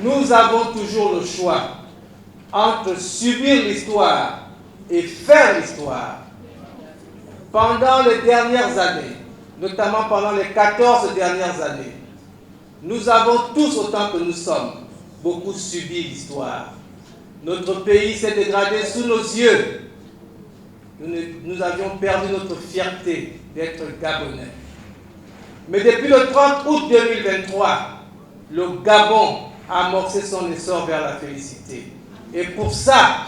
Nous avons toujours le choix entre subir l'histoire et faire l'histoire. Pendant les dernières années, notamment pendant les 14 dernières années, nous avons tous, autant que nous sommes, beaucoup subi l'histoire. Notre pays s'est dégradé sous nos yeux. Nous avions perdu notre fierté d'être Gabonais. Mais depuis le 30 août 2023, le Gabon a amorcé son essor vers la félicité. Et pour ça,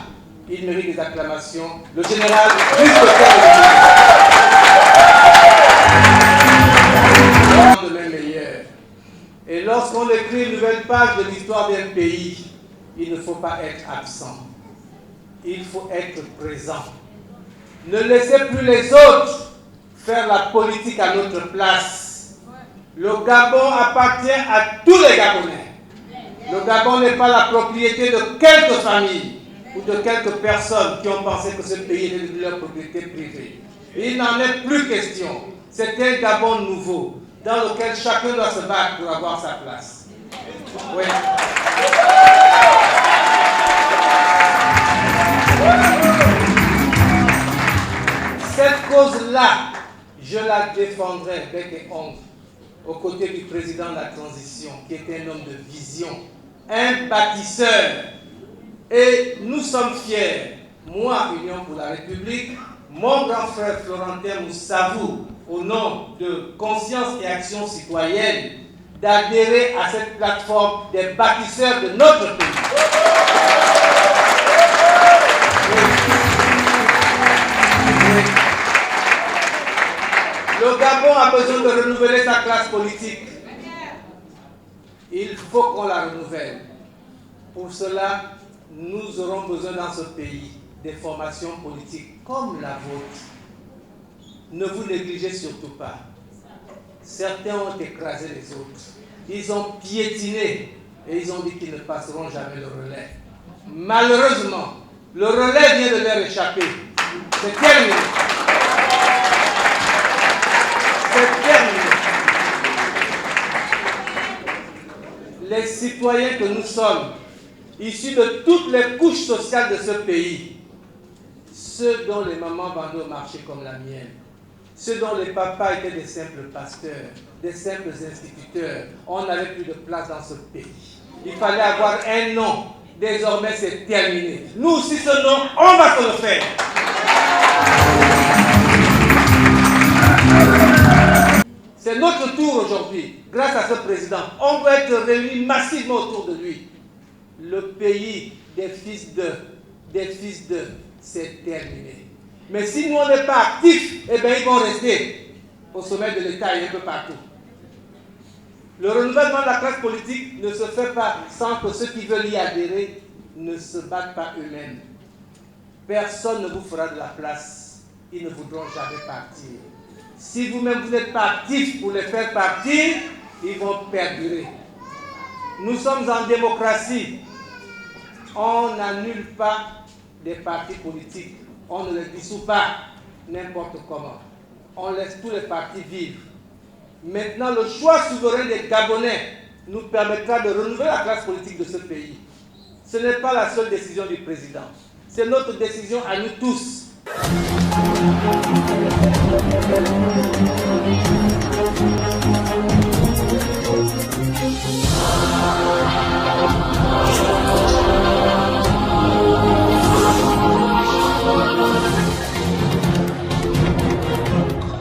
il mérite des acclamations. Le général demain meilleur. Et lorsqu'on écrit une nouvelle page de l'histoire d'un pays, il ne faut pas être absent. Il faut être présent. Ne laissez plus les autres faire la politique à notre place. Le Gabon appartient à tous les Gabonais. Le Gabon n'est pas la propriété de quelques familles ou de quelques personnes qui ont pensé que ce pays était de leur propriété privée. Il n'en est plus question. C'est un Gabon nouveau dans lequel chacun doit se battre pour avoir sa place. Oui. Cette cause-là, je la défendrai bec et ongle aux côtés du président de la transition, qui était un homme de vision, un bâtisseur. Et nous sommes fiers, moi, Union pour la République, mon grand frère Florentin Moussavou, au nom de Conscience et Action Citoyenne, d'adhérer à cette plateforme des bâtisseurs de notre pays. Le Gabon a besoin de renouveler sa classe politique. Il faut qu'on la renouvelle. Pour cela, nous aurons besoin dans ce pays des formations politiques comme la vôtre. Ne vous négligez surtout pas. Certains ont écrasé les autres. Ils ont piétiné et ils ont dit qu'ils ne passeront jamais le relais. Malheureusement, le relais vient de leur échapper. C'est terminé. C'est terminé. Les citoyens que nous sommes, issus de toutes les couches sociales de ce pays, ceux dont les mamans vendaient au marché comme la mienne, ceux dont les papas étaient des simples pasteurs, des simples instituteurs, on n'avait plus de place dans ce pays. Il fallait avoir un nom. Désormais, c'est terminé. Nous aussi, ce nom, on va se le faire. C'est notre tour aujourd'hui, grâce à ce président. On doit être réunis massivement autour de lui. Le pays des fils de, c'est terminé. Mais si nous, on n'est pas actifs, eh bien, ils vont rester au sommet de l'État et un peu partout. Le renouvellement de la classe politique ne se fait pas sans que ceux qui veulent y adhérer ne se battent pas eux-mêmes. Personne ne vous fera de la place. Ils ne voudront jamais partir. Si vous-même vous n'êtes pas actifs pour les faire partir, ils vont perdurer. Nous sommes en démocratie. On n'annule pas des partis politiques. On ne les dissout pas n'importe comment. On laisse tous les partis vivre. Maintenant, le choix souverain des Gabonais nous permettra de renouveler la classe politique de ce pays. Ce n'est pas la seule décision du président. C'est notre décision à nous tous.